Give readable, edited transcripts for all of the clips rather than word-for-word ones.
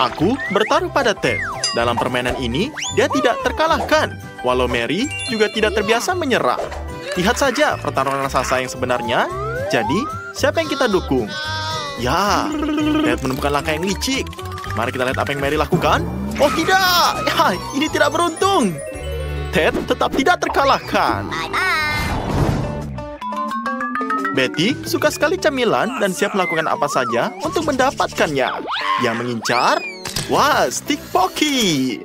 Aku bertaruh pada Ted. Dalam permainan ini, dia tidak terkalahkan. Walau Mary juga tidak terbiasa menyerah. Lihat saja pertarungan raksasa yang sebenarnya. Jadi, siapa yang kita dukung? Ya, Ted menemukan langkah yang licik. Mari kita lihat apa yang Mary lakukan. Oh tidak, ya, ini tidak beruntung. Ted tetap tidak terkalahkan. Betty suka sekali camilan dan siap melakukan apa saja untuk mendapatkannya. Dia mengincar, wah, stick Pocky.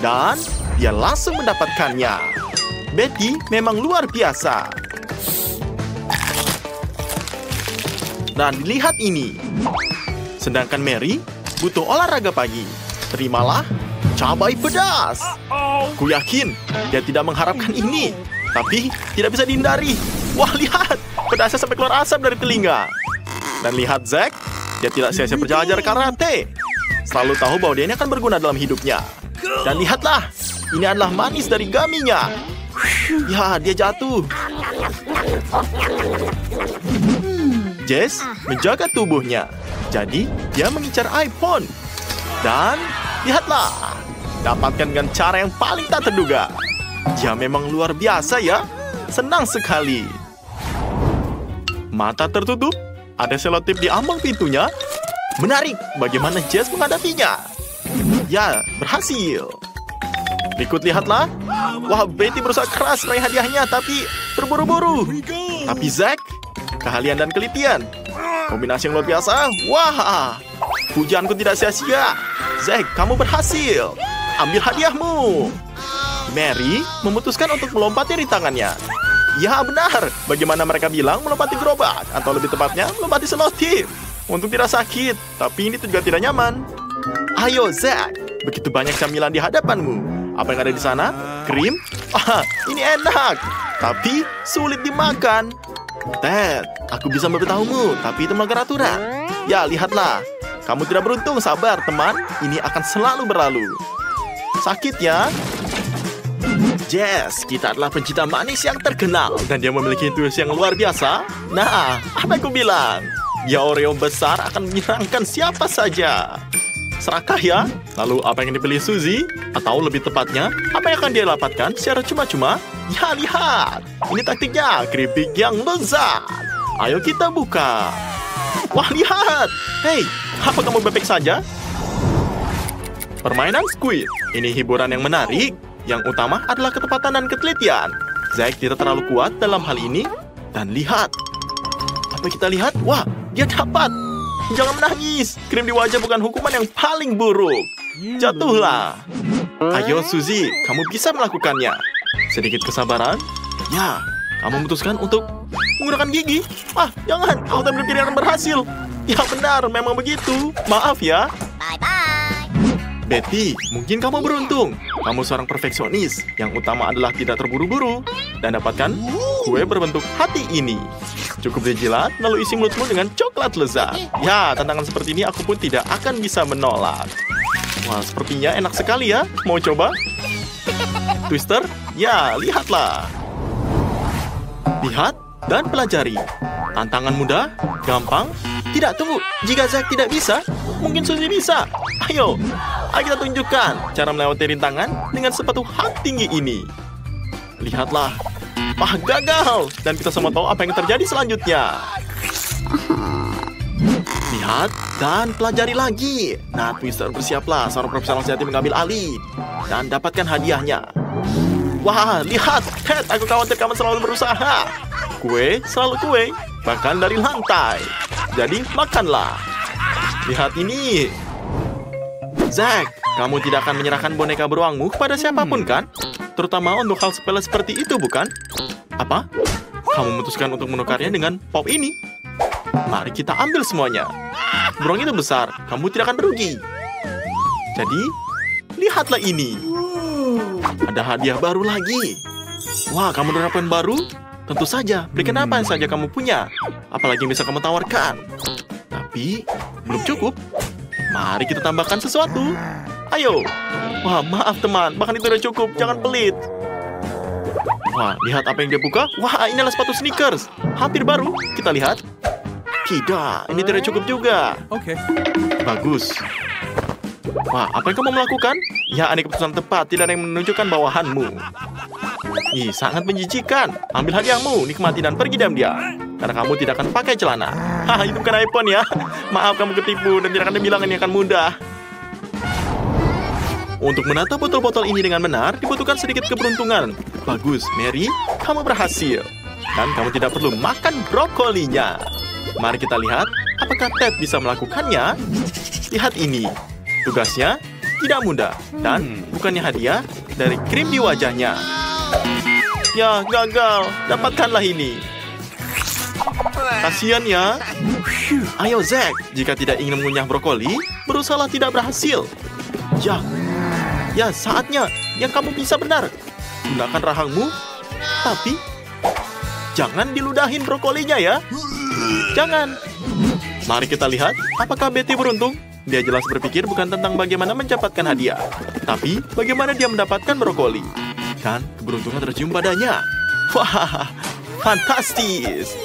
Dan dia langsung mendapatkannya. Betty memang luar biasa. Dan lihat ini. Sedangkan Mary butuh olahraga pagi. Terimalah cabai pedas. Ku yakin dia tidak mengharapkan ini. Tapi tidak bisa dihindari. Wah, lihat. Pedasnya sampai keluar asap dari telinga. Dan lihat Zack. Dia tidak sia-sia belajar karate. Selalu tahu bahwa dia ini akan berguna dalam hidupnya. Dan lihatlah. Ini adalah manis dari gaminya. Ya, dia jatuh. Jess menjaga tubuhnya. Jadi, dia mengincar iPhone. Dan, lihatlah. Dapatkan dengan cara yang paling tak terduga. Dia memang luar biasa ya. Senang sekali. Mata tertutup. Ada selotip di ambang pintunya. Menarik. Bagaimana Jess menghadapinya? Ya, berhasil. Berikut lihatlah. Wah, Betty berusaha keras meraih hadiahnya, tapi terburu-buru. Tapi Zack, keahlian dan kelitian. Kombinasi yang luar biasa. Wah, pujianku tidak sia-sia. Zack, kamu berhasil. Ambil hadiahmu. Mary memutuskan untuk melompati rintangannya. Ya, benar. Bagaimana mereka bilang melompati gerobak, atau lebih tepatnya melompati selotip. Untuk tidak sakit, tapi ini juga tidak nyaman. Ayo, Zack. Begitu banyak camilan di hadapanmu. Apa yang ada di sana? Krim? Ah, ini enak. Tapi sulit dimakan. Ted, aku bisa memberitahumu, tapi itu melanggar aturan. Ya, lihatlah. Kamu tidak beruntung, sabar, teman. Ini akan selalu berlalu. Sakit ya? Jess, kita adalah pencinta manis yang terkenal. Dan dia memiliki intuisi yang luar biasa. Nah, apa yang aku bilang? Ya, Oreo besar akan menyerangkan siapa saja. Serakah ya? Lalu apa yang dipilih Suzy? Atau lebih tepatnya, apa yang akan dia dapatkan secara cuma-cuma? Ya, lihat. Ini taktiknya, keripik yang lezat. Ayo kita buka. Wah, lihat. Hei, apa kamu bebek saja? Permainan Squid. Ini hiburan yang menarik. Yang utama adalah ketepatan dan ketelitian. Zack tidak terlalu kuat dalam hal ini. Dan lihat. Apa kita lihat? Wah, dia dapat. Jangan menangis. Krim di wajah bukan hukuman yang paling buruk. Jatuhlah. Ayo Suzy, kamu bisa melakukannya. Sedikit kesabaran. Ya, kamu memutuskan untuk menggunakan gigi. Ah, jangan. Aku tak berpikir akan berhasil. Ya benar, memang begitu. Maaf ya. Betty, mungkin kamu beruntung. Kamu seorang perfeksionis. Yang utama adalah tidak terburu-buru. Dan dapatkan kue berbentuk hati ini. Cukup dijilat, lalu isi mulutmu dengan coklat lezat. Ya, tantangan seperti ini aku pun tidak akan bisa menolak. Wah, sepertinya enak sekali ya. Mau coba? Twister? Ya, lihatlah. Lihat dan pelajari. Tantangan mudah, gampang. Tidak, tunggu. Jika Zack tidak bisa, mungkin Suzy bisa. Ayo kita tunjukkan cara melewati rintangan dengan sepatu hak tinggi ini. Lihatlah. Wah, gagal. Dan kita semua tahu apa yang terjadi selanjutnya. Lihat dan pelajari lagi. Nah, Twister, bersiaplah. Seorang profesional sejati mengambil alih. Dan dapatkan hadiahnya. Wah, lihat. Ted, aku khawatir kamu selalu berusaha. Kue, selalu kue. Bahkan dari lantai. Jadi, makanlah. Lihat ini. Zack, kamu tidak akan menyerahkan boneka beruangmu kepada siapapun, kan? Terutama untuk hal sepele seperti itu, bukan? Apa? Kamu memutuskan untuk menukarnya dengan pop ini? Mari kita ambil semuanya. Beruang itu besar, kamu tidak akan merugi. Jadi, lihatlah ini. Ada hadiah baru lagi. Wah, kamu menerapkan baru? Tentu saja, berikan apa yang saja kamu punya. Apalagi yang bisa kamu tawarkan. Tapi, belum cukup. Mari kita tambahkan sesuatu. Ayo. Wah, maaf teman, bahkan itu sudah cukup. Jangan pelit. Wah, lihat apa yang dia buka. Wah, ini adalah sepatu sneakers. Hampir baru. Kita lihat. Tidak, ini tidak cukup juga. Oke. Bagus. Wah, apa yang kamu melakukan? Ya, ini keputusan tepat. Tidak ada yang menunjukkan bawahanmu. Ih, sangat menjijikan. Ambil hadiahmu, nikmati dan pergi diam-diam. Karena kamu tidak akan pakai celana. Haha, itu bukan iPhone ya. Maaf kamu ketipu dan tidak akan dibilang ini akan mudah. Untuk menata botol-botol ini dengan benar, dibutuhkan sedikit keberuntungan. Bagus, Mary, kamu berhasil. Dan kamu tidak perlu makan brokolinya. Mari kita lihat, apakah Ted bisa melakukannya? Lihat ini. Tugasnya tidak mudah. Dan bukannya hadiah dari krim di wajahnya. Ya, gagal. Dapatkanlah ini. Kasian ya. Ayo, Zack. Jika tidak ingin mengunyah brokoli, berusahalah tidak berhasil. Ya, saatnya yang kamu bisa benar. Gunakan rahangmu, tapi jangan diludahin brokolinya ya. Jangan. Mari kita lihat, apakah Betty beruntung? Dia jelas berpikir bukan tentang bagaimana mendapatkan hadiah, tapi bagaimana dia mendapatkan brokoli. Dan keberuntungan tercium padanya. Wah, fantastis.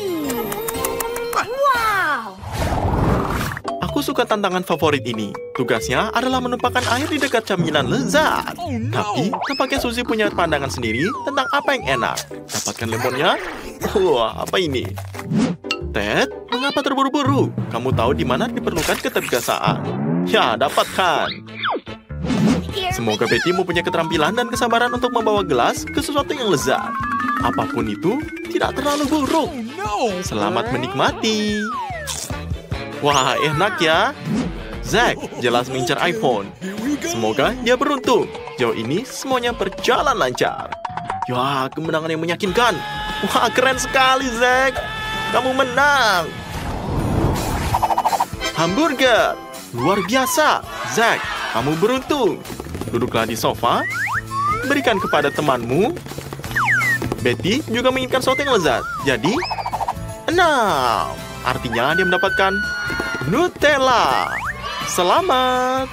Aku suka tantangan favorit ini. Tugasnya adalah menumpahkan air di dekat camilan lezat. Tapi, tampaknya Suzy punya pandangan sendiri tentang apa yang enak. Dapatkan lemonnya? Wah, apa ini? Ted, mengapa terburu-buru? Kamu tahu di mana diperlukan ketegasan. Ya, dapatkan. Semoga Betty mempunyai keterampilan dan kesabaran untuk membawa gelas ke sesuatu yang lezat. Apapun itu, tidak terlalu buruk. Selamat menikmati. Wah, enak ya. Zack jelas mengincar iPhone. Semoga dia beruntung. Jauh ini semuanya berjalan lancar. Ya, kemenangan yang meyakinkan. Wah, keren sekali, Zack. Kamu menang. Hamburger. Luar biasa. Zack, kamu beruntung. Duduklah di sofa. Berikan kepada temanmu. Betty juga menginginkan sesuatu yang lezat. Jadi, 6. Artinya dia mendapatkan Nutella. Selamat.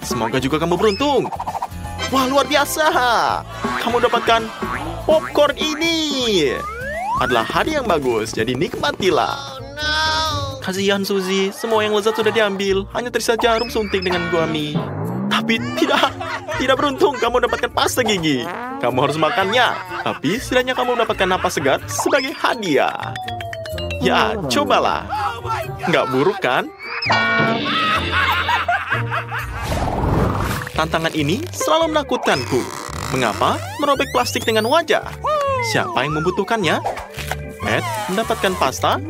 Semoga juga kamu beruntung. Wah, luar biasa. Kamu dapatkan popcorn ini. Adalah hadiah yang bagus, jadi nikmatilah. Kasihan Suzy, semua yang lezat sudah diambil. Hanya tersisa jarum suntik dengan gummy. Tapi tidak beruntung kamu mendapatkan pasta gigi. Kamu harus makannya. Tapi setidaknya kamu mendapatkan napas segar sebagai hadiah. Ya, cobalah. Nggak buruk kan? Tantangan ini selalu menakutkanku. Mengapa merobek plastik dengan wajah? Siapa yang membutuhkannya? Ed mendapatkan pasta.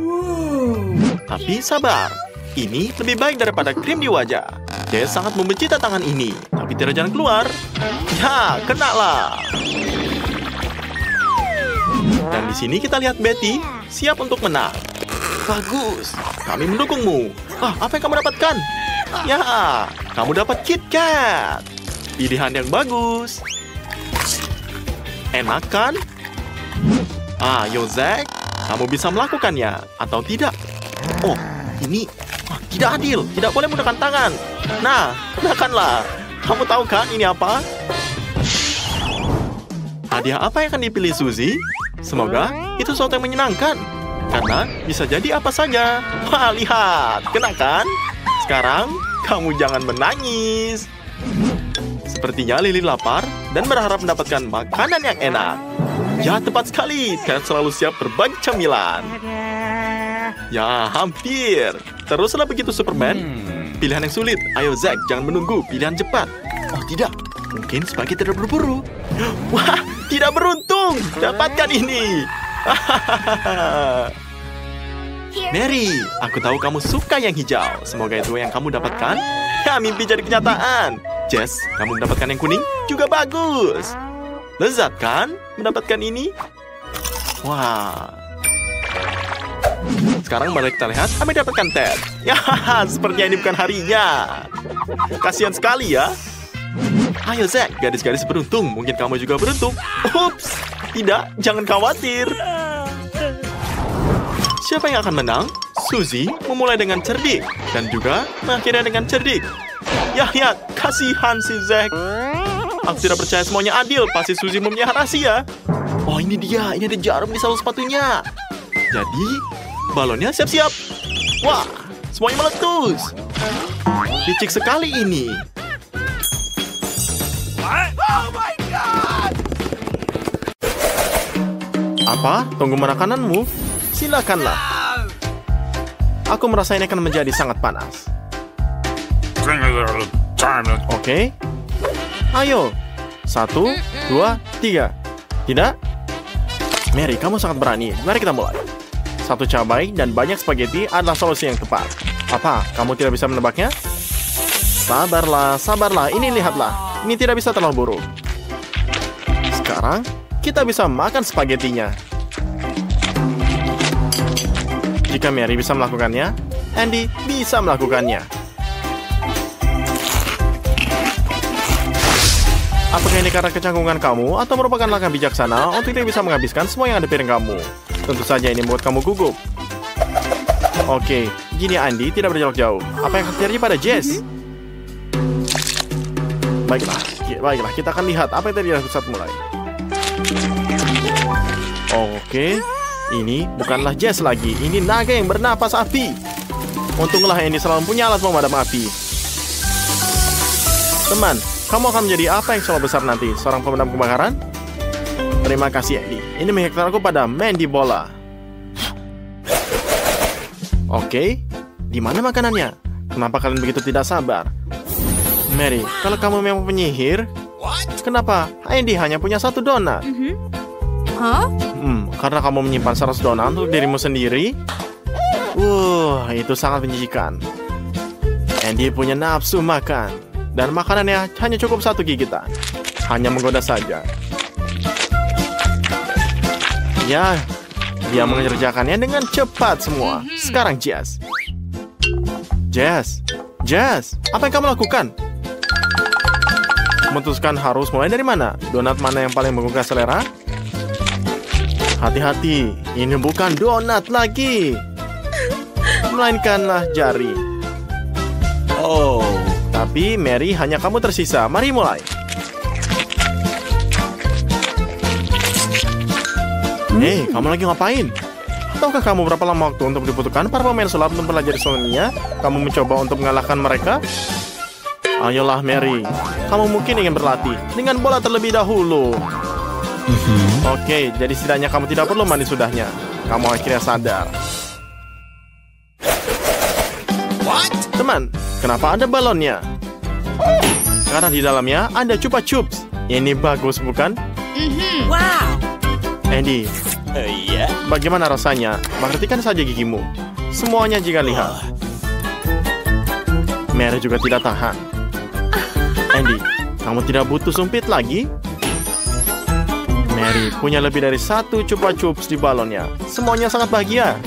Tapi sabar. Ini lebih baik daripada krim di wajah. Dia sangat membenci tantangan ini. Tapi tidak jalan keluar. Ya, kenalah. Dan di sini kita lihat Betty siap untuk menang. Bagus, kami mendukungmu. Apa yang kamu dapatkan? Ya, kamu dapat KitKat. Pilihan yang bagus. Enak kan? Ayo Zack, kamu bisa melakukannya atau tidak? Oh, ini tidak adil. Tidak boleh menggunakan tangan. Nah, gunakanlah. Kamu tahu kan ini apa? Hadiah apa yang akan dipilih Suzy? Semoga itu sesuatu yang menyenangkan. Karena bisa jadi apa saja. Wah, lihat. Kena kan? Sekarang, kamu jangan menangis. Sepertinya Lily lapar dan berharap mendapatkan makanan yang enak. Ya, tepat sekali. Ted selalu siap berbagi camilan. Ya, hampir. Teruslah begitu, Superman. Pilihan yang sulit. Ayo, Zack, jangan menunggu. Pilihan cepat. Oh, tidak. Mungkin sebagai tidak berburu. Wah, tidak beruntung. Dapatkan ini. Mary, aku tahu kamu suka yang hijau. Semoga itu yang kamu dapatkan. Ya, mimpi jadi kenyataan. Jess, kamu mendapatkan yang kuning juga bagus. Lezat kan mendapatkan ini? Wah. Sekarang mari kita lihat apa yang dapatkan Ted. Ya, sepertinya ini bukan harinya. Kasihan sekali ya. Ayo Zack, gadis-gadis beruntung. Mungkin kamu juga beruntung. Ups, tidak, jangan khawatir. Siapa yang akan menang? Suzy memulai dengan cerdik dan juga mengakhirnya dengan cerdik. Ya, kasihan si Zack. Aku tidak percaya semuanya adil. Pasti Suzy mempunyai rahasia. Oh, ini dia. Ini ada jarum di salah sepatunya. Jadi, balonnya siap-siap. Wah, semuanya meletus. licik sekali ini. Apa? Tunggu makananmu? Silakanlah. Aku merasa ini akan menjadi sangat panas. Oke. Ayo. 1, 2, 3. Tidak? Mary, kamu sangat berani. Mari kita mulai. 1 cabai dan banyak spaghetti adalah solusi yang tepat. Apa? Kamu tidak bisa menebaknya? Sabarlah, sabarlah. Ini lihatlah. Ini tidak bisa terlalu buruk. Sekarang, kita bisa makan spagettinya. Jika Mary bisa melakukannya, Andy bisa melakukannya. Apakah ini karena kecanggungan kamu atau merupakan langkah bijaksana untuk tidak bisa menghabiskan semua yang ada di piring kamu? Tentu saja ini membuat kamu gugup. Oke, gini Andy tidak berjarak jauh. Apa yang akan terjadi pada Jess? Baiklah, kita akan lihat apa yang terjadi saat mulai. Oke, ini bukanlah Jess lagi. Ini naga yang bernapas api. Untunglah Andy selalu punya alat pemadam api. Teman, kamu akan menjadi apa yang selalu besar nanti? Seorang pemadam kebakaran? Terima kasih, Andy. Ini mengingatkan aku pada Mandy Bola. Oke, di mana makanannya? Kenapa kalian begitu tidak sabar? Mary, kalau kamu memang penyihir, kenapa Andy hanya punya 1 donat? Karena kamu menyimpan 100 donat untuk dirimu sendiri? Itu sangat menjijikan. Andy punya nafsu makan. Dan makanannya hanya cukup 1 gigitan. Hanya menggoda saja. Ya, dia mengerjakannya dengan cepat semua. Sekarang Jess. Jess, apa yang kamu lakukan? Memutuskan harus mulai dari mana? Donat mana yang paling menggugah selera? Hati-hati, ini bukan donat lagi. Melainkanlah jari. Tapi Mary, hanya kamu tersisa. Mari mulai. Hei, kamu lagi ngapain? Tahukah kamu berapa lama waktu untuk dibutuhkan para pemain sulap untuk mempelajari solonya? Kamu mencoba untuk mengalahkan mereka? Ayolah Mary, kamu mungkin ingin berlatih dengan bola terlebih dahulu. Oke, jadi setidaknya kamu tidak perlu mandi sudahnya. Kamu akhirnya sadar. Teman, kenapa ada balonnya? Karena di dalamnya ada Chupa Chups. Ini bagus, bukan? Wow. Andy, bagaimana rasanya? Perhatikan saja gigimu. Semuanya jika lihat. Mary juga tidak tahan. Andy, kamu tidak butuh sumpit lagi? Mary punya lebih dari 1 Chupa Chups di balonnya. Semuanya sangat bahagia.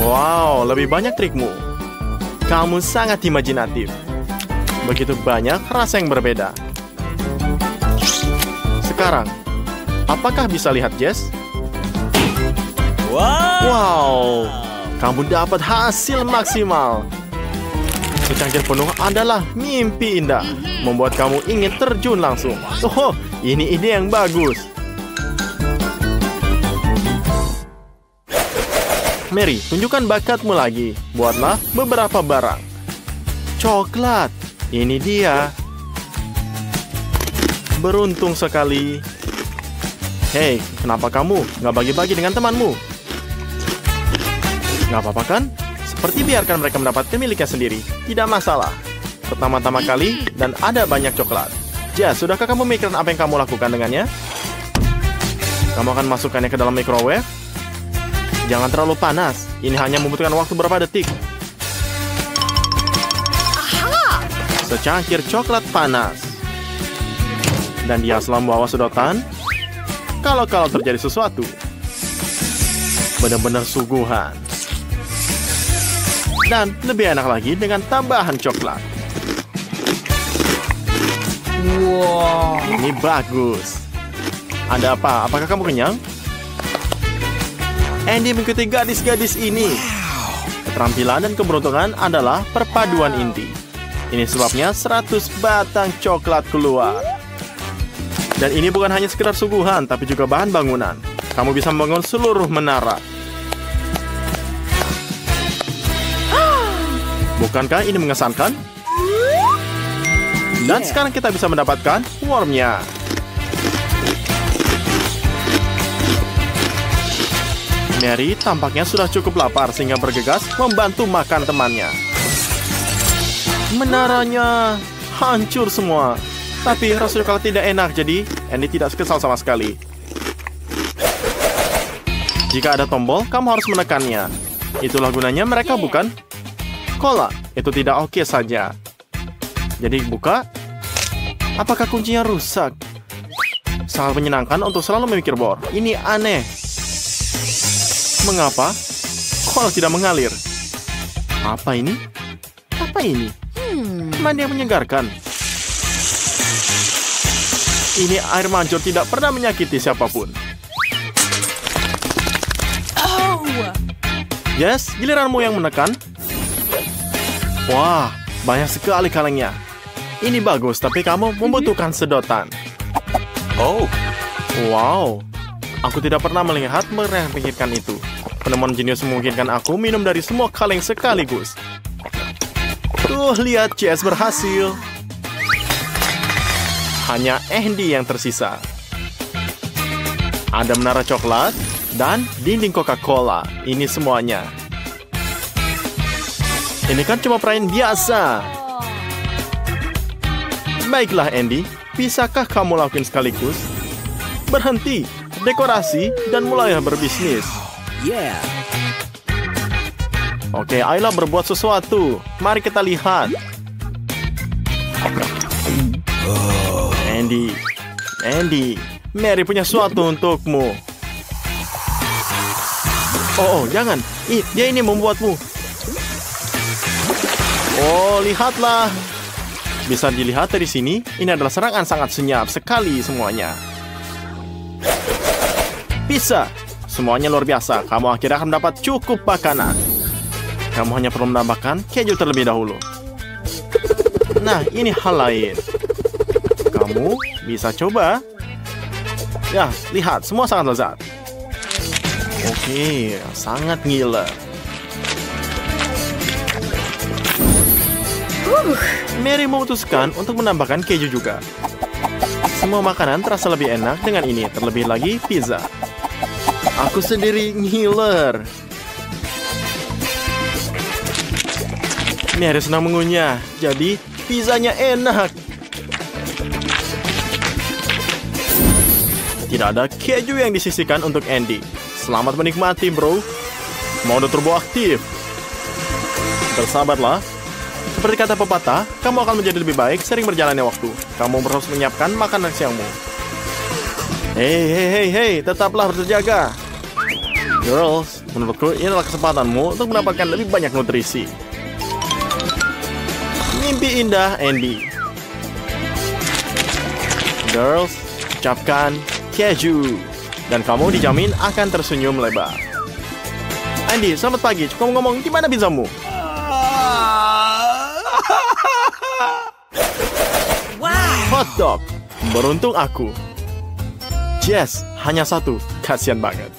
Wow, lebih banyak trikmu. Kamu sangat imajinatif. Begitu banyak rasa yang berbeda. Sekarang, apakah bisa lihat Jess? Wow, kamu dapat hasil maksimal. Secangkir penuh adalah mimpi indah. Membuat kamu ingin terjun langsung. Ini ide yang bagus. Mary, tunjukkan bakatmu lagi. Buatlah beberapa barang. Coklat. Ini dia. Beruntung sekali. Hei, kenapa kamu nggak bagi-bagi dengan temanmu? Nggak apa-apa kan? Seperti biarkan mereka mendapatkan miliknya sendiri. Tidak masalah. Pertama-tama kali dan ada banyak coklat. Jess, sudahkah kamu memikirkan apa yang kamu lakukan dengannya? Kamu akan masukkannya ke dalam microwave? Jangan terlalu panas. Ini hanya membutuhkan waktu beberapa detik. Secangkir coklat panas. Dan dia selalu membawa sedotan. Kalau terjadi sesuatu. Benar-benar suguhan. Dan lebih enak lagi dengan tambahan coklat. Wow, ini bagus. Ada apa? Apakah kamu kenyang? Andy mengikuti gadis-gadis ini. Keterampilan dan keberuntungan adalah perpaduan inti. Ini sebabnya 100 batang coklat keluar. Dan ini bukan hanya sekedar suguhan, tapi juga bahan bangunan. Kamu bisa membangun seluruh menara. Bukankah ini mengesankan? Dan sekarang kita bisa mendapatkan wormnya. Mary tampaknya sudah cukup lapar sehingga bergegas membantu makan temannya. Menaranya hancur semua. Tapi rasa coklat tidak enak, jadi Andy tidak kesal sama sekali. Jika ada tombol, kamu harus menekannya. Itulah gunanya mereka, bukan? Cola, itu tidak oke saja. Jadi buka. Apakah kuncinya rusak? Sangat menyenangkan untuk selalu memikir bor. Ini aneh. Mengapa cola tidak mengalir? Apa ini? Apa ini? Mandi yang menyegarkan. Ini air mancur tidak pernah menyakiti siapapun. Oh. Yes, giliranmu yang menekan. Wah, banyak sekali kalengnya. Ini bagus, tapi kamu membutuhkan sedotan. Oh. Wow, aku tidak pernah melihat mereka pikirkan itu. Penemuan jenius memungkinkan aku minum dari semua kaleng sekaligus. Tuh, lihat, Jess berhasil. Hanya Andy yang tersisa. Ada menara coklat dan dinding Coca-Cola. Ini semuanya. Ini kan cuma perayaan biasa. Baiklah, Andy. Bisakah kamu lakuin sekaligus? Berhenti, dekorasi, dan mulailah berbisnis. Yeah. Oke, ayolah berbuat sesuatu. Mari kita lihat. Andy, Mary punya sesuatu untukmu. Oh, jangan. Dia ini membuatmu. Oh, lihatlah. Bisa dilihat dari sini, ini adalah serangan sangat senyap sekali semuanya. Bisa. Semuanya luar biasa. Kamu akhirnya akan mendapat cukup makanan. Kamu hanya perlu menambahkan keju terlebih dahulu. Nah, ini hal lain. Kamu bisa coba. Ya, lihat. Semua sangat lezat. Oke, sangat ngiler. Mary memutuskan untuk menambahkan keju juga. Semua makanan terasa lebih enak dengan ini. Terlebih lagi pizza. Aku sendiri ngiler. Mary senang mengunyah. Jadi, pizzanya enak. Tidak ada keju yang disisihkan untuk Andy. Selamat menikmati, bro. Mode turbo aktif. Bersabarlah. Seperti kata pepatah, kamu akan menjadi lebih baik sering berjalannya waktu. Kamu harus menyiapkan makanan siangmu. Hei, tetaplah berjaga. Girls, menurutku ini adalah kesempatanmu untuk mendapatkan lebih banyak nutrisi. Mimpi indah, Andy. Girls, ucapkan keju. Dan kamu dijamin akan tersenyum lebar. Andy, selamat pagi. Cukup ngomong, gimana pizzamu? Wow. Hotdog. Beruntung aku. Jess, hanya satu. Kasian banget.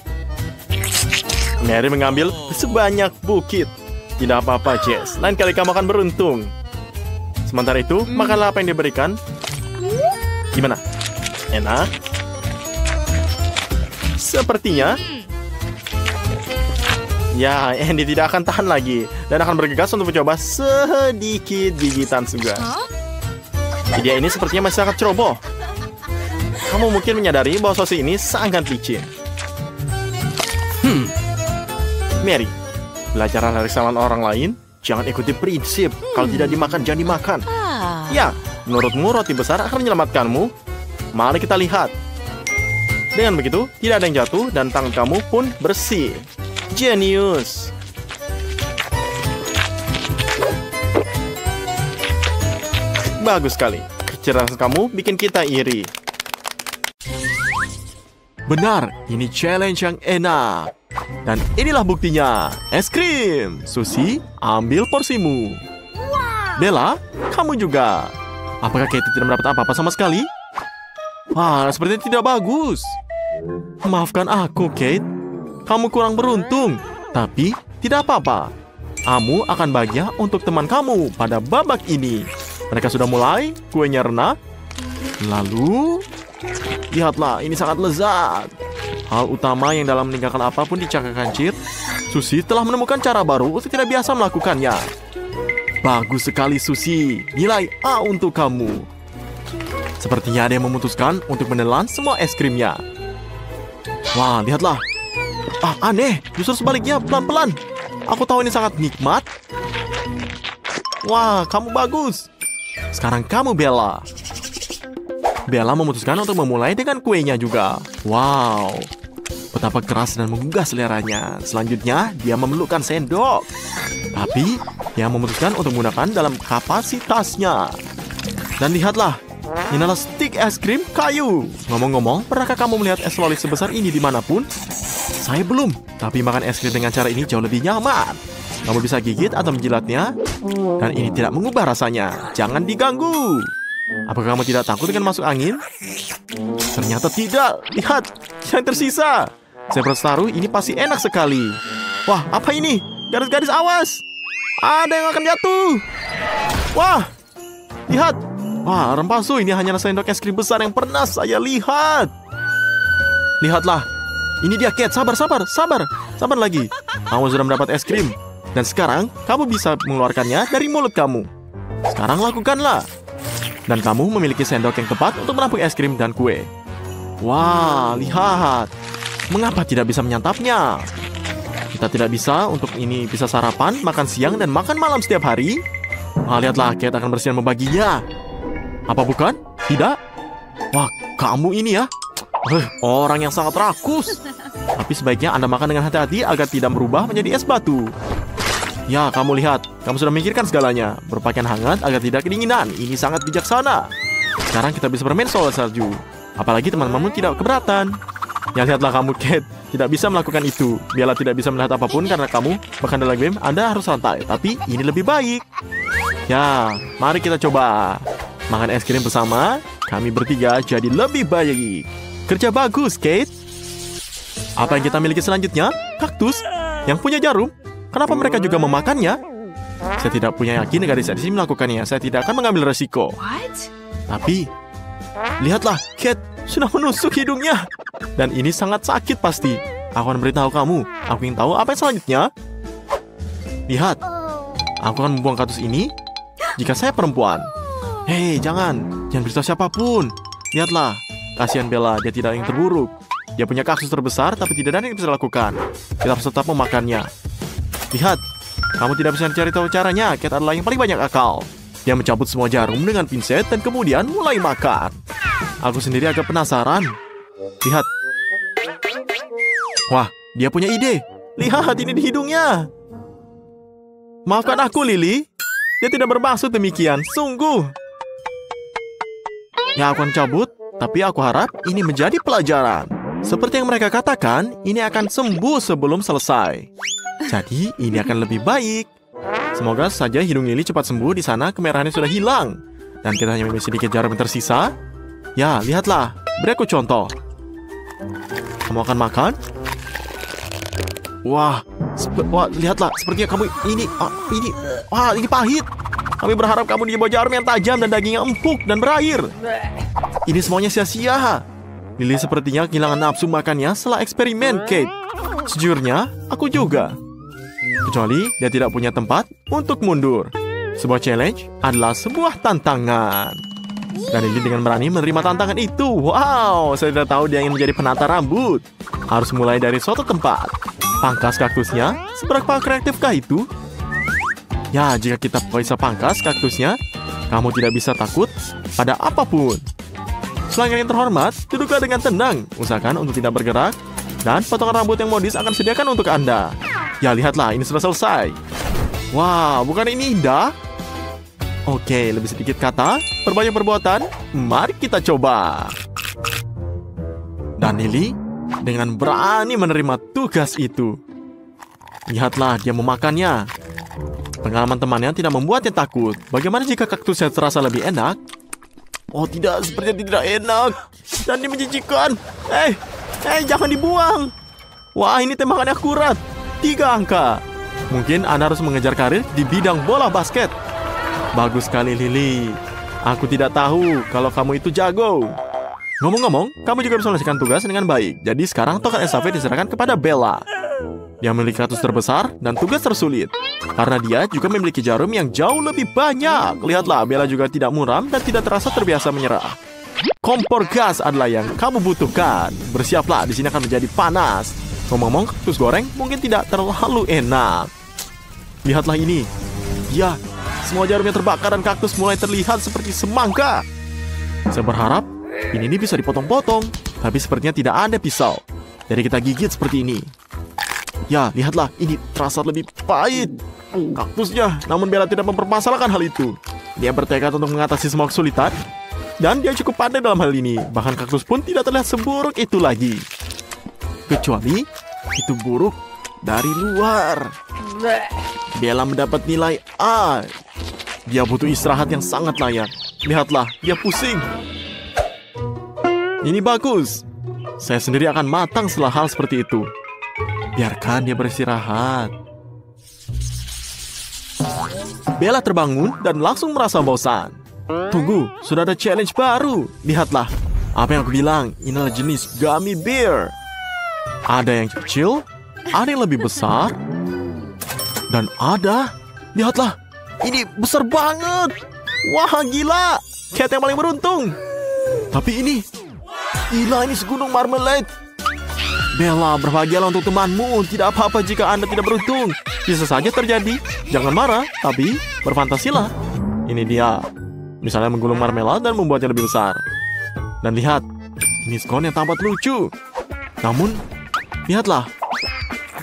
Mary mengambil sebanyak bukit. Tidak apa-apa, Jess. Lain kali kamu akan beruntung. Sementara itu, makanlah apa yang diberikan. Gimana? Enak? Sepertinya. Ya, Andy tidak akan tahan lagi. Dan akan bergegas untuk mencoba sedikit gigitan juga. Ide ini sepertinya masih sangat ceroboh. Kamu mungkin menyadari bahwa sosis ini sangat licin. Mary, belajarlah dari kesalahan orang lain. Jangan ikuti prinsip. Kalau tidak dimakan, jangan dimakan. Ya, menurutmu roti besar akan menyelamatkanmu? Mari kita lihat. Dengan begitu, tidak ada yang jatuh dan tangan kamu pun bersih. Jenius. Bagus sekali. Kecerdasan kamu bikin kita iri. Benar, ini challenge yang enak. Dan inilah buktinya. Es krim. Susi, ambil porsimu. Bella, kamu juga. Apakah Katie tidak mendapat apa-apa sama sekali? Wah, sepertinya tidak bagus. Maafkan aku, Kate. Kamu kurang beruntung. Tapi, tidak apa-apa. Kamu akan bahagia untuk teman kamu pada babak ini. Mereka sudah mulai, kuenya renah. Lalu, lihatlah, ini sangat lezat. Hal utama yang dalam meninggalkan apapun dicakar kancir, Susie telah menemukan cara baru untuk tidak biasa melakukannya. Bagus sekali, Susie. Nilai A untuk kamu. Sepertinya ada yang memutuskan untuk menelan semua es krimnya. Wah, lihatlah. Aneh. Justru sebaliknya, pelan-pelan. Aku tahu ini sangat nikmat. Wah, kamu bagus. Sekarang kamu, Bella. Bella memutuskan untuk memulai dengan kuenya juga. Wow. Betapa keras dan menggugah seleranya. Selanjutnya, dia memelukkan sendok. Tapi, dia memutuskan untuk menggunakan dalam kapasitasnya. Dan lihatlah, ini adalah stik es krim kayu. Ngomong-ngomong, pernahkah kamu melihat es loli sebesar ini dimanapun? Saya belum, tapi makan es krim dengan cara ini jauh lebih nyaman. Kamu bisa gigit atau menjilatnya, dan ini tidak mengubah rasanya. Jangan diganggu. Apakah kamu tidak takut dengan masuk angin? Ternyata tidak. Lihat, yang tersisa. Saya bertaruh ini pasti enak sekali. Wah, apa ini? Garis-garis awas. Ada yang akan jatuh. Wah, lihat. Wah, rempasu, ini hanyalah sendok es krim besar yang pernah saya lihat. Lihatlah. Ini dia, Kate. Sabar lagi. Kamu sudah mendapat es krim. Dan sekarang, kamu bisa mengeluarkannya dari mulut kamu. Sekarang lakukanlah. Dan kamu memiliki sendok yang tepat untuk menampung es krim dan kue. Wah, lihat. Mengapa tidak bisa menyantapnya? Kita tidak bisa untuk ini bisa sarapan, makan siang, dan makan malam setiap hari. Lihatlah, Kate akan bersiap membaginya. Apa bukan? Tidak? Wah, kamu ini ya. Orang yang sangat rakus. Tapi sebaiknya Anda makan dengan hati-hati agar tidak berubah menjadi es batu. Ya, kamu lihat. Kamu sudah memikirkan segalanya. Berpakaian hangat agar tidak kedinginan. Ini sangat bijaksana. Sekarang kita bisa bermain soal salju. Apalagi teman-temanmu tidak keberatan. Ya, lihatlah kamu, Kate. Tidak bisa melakukan itu. Bella tidak bisa melihat apapun karena kamu bahkan dalam game Anda harus santai. Tapi ini lebih baik. Ya, mari kita coba. Makan es krim bersama. Kami bertiga jadi lebih baik. Kerja bagus, Kate. Apa yang kita miliki selanjutnya? Kaktus yang punya jarum. Kenapa mereka juga memakannya? Saya tidak punya yakin gadis di sini melakukannya. Saya tidak akan mengambil resiko. Tapi, lihatlah, Kate sudah menusuk hidungnya. Dan ini sangat sakit pasti. Aku akan beritahu kamu. Aku ingin tahu apa yang selanjutnya. Lihat. Aku akan membuang kaktus ini jika saya perempuan. Hei, jangan beritahu siapapun. Lihatlah. Kasihan Bella, dia tidak yang terburuk. Dia punya kaktus terbesar, tapi tidak ada yang bisa lakukan. Kita harus tetap memakannya. Lihat, kamu tidak bisa mencari tahu caranya. Kate adalah yang paling banyak akal. Dia mencabut semua jarum dengan pinset dan kemudian mulai makan. Aku sendiri agak penasaran. Lihat. Wah, dia punya ide. Lihat, ini di hidungnya. Maafkan aku, Lily. Dia tidak bermaksud demikian. Sungguh. Ya, aku akan cabut. Tapi aku harap ini menjadi pelajaran. Seperti yang mereka katakan, ini akan sembuh sebelum selesai. Jadi, ini akan lebih baik. Semoga saja hidung Lily cepat sembuh. Di sana kemerahannya sudah hilang. Dan kita hanya memiliki sedikit jarum yang tersisa. Ya, lihatlah. Beri aku contoh. Kamu akan makan? Wah, lihatlah. Sepertinya kamu ini. Wah, ini pahit. Kami berharap kamu dibawa jarum yang tajam dan dagingnya empuk dan berair. Ini semuanya sia-sia. Lily sepertinya kehilangan nafsu makannya setelah eksperimen, Kate. Sejujurnya, aku juga. Kecuali dia tidak punya tempat untuk mundur. Sebuah challenge adalah sebuah tantangan. Dan Lily dengan berani menerima tantangan itu. Wow, saya tidak tahu dia ingin menjadi penata rambut. Harus mulai dari suatu tempat. Pangkas kaktusnya, seberapa kreatifkah itu? Ya, jika kita bisa pangkas kaktusnya, kamu tidak bisa takut pada apapun. Selangkah yang terhormat, duduklah dengan tenang. Usahakan untuk tidak bergerak. Dan potongan rambut yang modis akan disediakan untuk Anda. Ya, lihatlah, ini sudah selesai. Wow, bukan ini indah? Oke, lebih sedikit kata, perbanyak perbuatan. Mari kita coba. Dan Lily dengan berani menerima tugas itu. Lihatlah, dia memakannya. Pengalaman temannya tidak membuatnya takut. Bagaimana jika kaktusnya terasa lebih enak? Oh tidak, sepertinya tidak enak. Dan ini menjijikan. Jangan dibuang. Wah, ini tembakannya akurat. 3 angka. Mungkin Anda harus mengejar karir di bidang bola basket. Bagus sekali, Lily. Aku tidak tahu kalau kamu itu jago. Ngomong-ngomong, kamu juga bisa menyelesaikan tugas dengan baik. Jadi sekarang token estafet diserahkan kepada Bella. Dia memiliki ratus terbesar dan tugas tersulit. Karena dia juga memiliki jarum yang jauh lebih banyak. Lihatlah, Bella juga tidak muram dan tidak terasa terbiasa menyerah. Kompor gas adalah yang kamu butuhkan. Bersiaplah, di sini akan menjadi panas. Ngomong-ngomong, kaktus goreng mungkin tidak terlalu enak. Lihatlah ini. Ya, semua jarumnya terbakar dan kaktus mulai terlihat seperti semangka. Saya berharap ini bisa dipotong-potong, tapi sepertinya tidak ada pisau. Jadi kita gigit seperti ini. Ya, lihatlah, ini terasa lebih pahit. Kaktusnya, namun Bella tidak mempermasalahkan hal itu. Dia bertekad untuk mengatasi semua kesulitan, dan dia cukup pandai dalam hal ini. Bahkan kaktus pun tidak terlihat seburuk itu lagi. Kecuali itu buruk dari luar. Bella mendapat nilai A. Dia butuh istirahat yang sangat layak. Lihatlah, dia pusing. Ini bagus. Saya sendiri akan matang setelah hal seperti itu. Biarkan dia beristirahat. Bella terbangun dan langsung merasa bosan. Tunggu, sudah ada challenge baru. Lihatlah, apa yang aku bilang, inilah jenis gummy bear. Ada yang kecil, ada yang lebih besar, dan ada, lihatlah, ini besar banget. Wah, gila, Cat yang paling beruntung. Tapi ini, gila, ini segunung marmalade. Bella, berbahagialah untuk temanmu. Tidak apa-apa jika Anda tidak beruntung. Bisa saja terjadi. Jangan marah, tapi berfantasilah. Ini dia. Misalnya menggulung marmelade dan membuatnya lebih besar. Dan lihat, ini skon yang tampak lucu. Namun, lihatlah.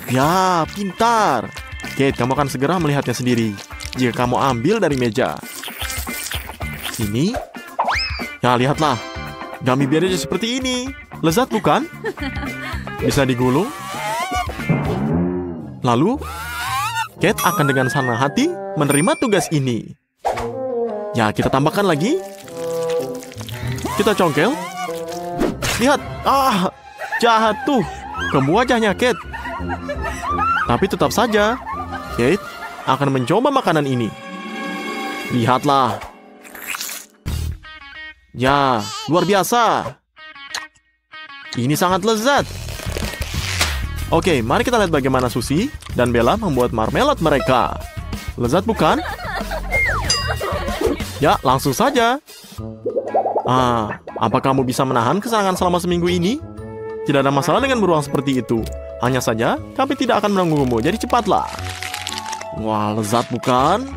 Ya, pintar. Kate, kamu akan segera melihatnya sendiri jika kamu ambil dari meja. Ini. Ya, lihatlah. Gummy bearnya seperti ini. Lezat bukan? Bisa digulung. Lalu, Kate akan dengan senang hati menerima tugas ini. Ya, kita tambahkan lagi. Kita congkel. Lihat, jatuh ke wajahnya Kate. Tapi tetap saja, Kate akan mencoba makanan ini. Lihatlah. Ya, luar biasa. Ini sangat lezat. Oke, mari kita lihat bagaimana Susie dan Bella membuat marmelade mereka. Lezat bukan? Ya, langsung saja. Apa kamu bisa menahan kesenangan selama seminggu ini? Tidak ada masalah dengan beruang seperti itu. Hanya saja, kami tidak akan mengganggumu, jadi cepatlah. Wah, lezat bukan?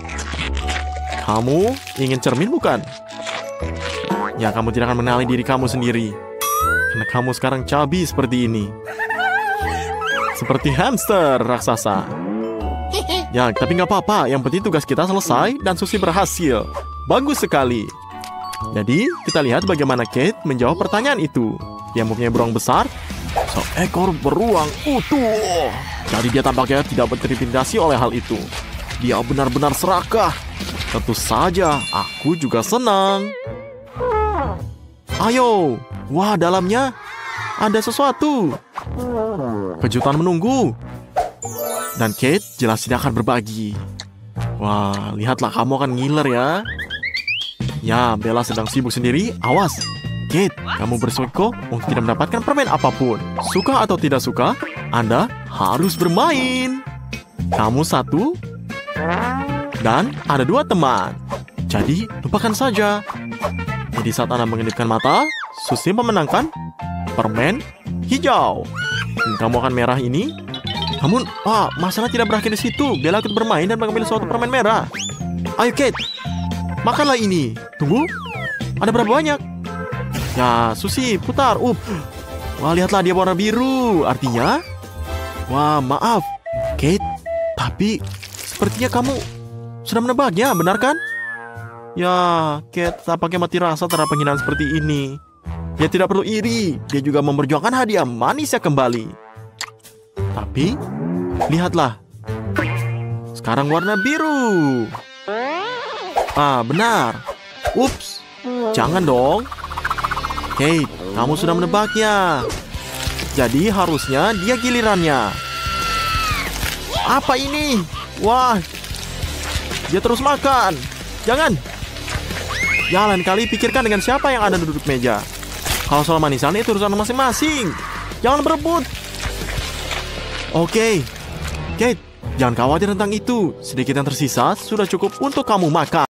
Kamu ingin cermin bukan? Ya, kamu tidak akan mengenali diri kamu sendiri. Karena kamu sekarang cabi seperti ini. Seperti hamster raksasa. Ya, tapi nggak apa-apa. Yang penting tugas kita selesai dan Susie berhasil. Bagus sekali. Jadi, kita lihat bagaimana Kate menjawab pertanyaan itu. Dia mempunyai beruang besar. Seekor beruang utuh. Jadi dia tampaknya tidak terintimidasi oleh hal itu. Dia benar-benar serakah. Tentu saja, aku juga senang. Ayo. Wah, dalamnya ada sesuatu. Kejutan menunggu. Dan Kate jelas tidak akan berbagi. Wah, lihatlah, kamu akan ngiler ya. Ya, Bella sedang sibuk sendiri. Awas, Kate, kamu bersiko untuk tidak mendapatkan permen apapun. Suka atau tidak suka, Anda harus bermain. Kamu satu, dan ada dua teman. Jadi, lupakan saja. Jadi saat Anda mengedipkan mata, Susie memenangkan permen hijau. Dan kamu akan merah ini. Namun, masalah tidak berakhir di situ. Bella ikut bermain dan mengambil suatu permen merah. Ayo Kate, makanlah ini. Tunggu, ada berapa banyak? Ya, Susie, putar. Wah, lihatlah dia warna biru. Artinya, wah, maaf, Kate. Tapi, sepertinya kamu sudah menebaknya, benar kan? Ya, Kate tampaknya mati rasa terhadap penghinaan seperti ini. Dia tidak perlu iri. Dia juga memperjuangkan hadiah manisnya kembali. Tapi, lihatlah. Sekarang warna biru. Benar. Ups, jangan dong. Kate, kamu sudah menebaknya. Jadi harusnya dia gilirannya. Apa ini? Wah, dia terus makan. Jangan. Ya lain kali pikirkan dengan siapa yang ada duduk meja. Kalau soal manisan itu urusan masing-masing. Jangan berebut. Oke. Kate, jangan khawatir tentang itu. Sedikit yang tersisa sudah cukup untuk kamu makan.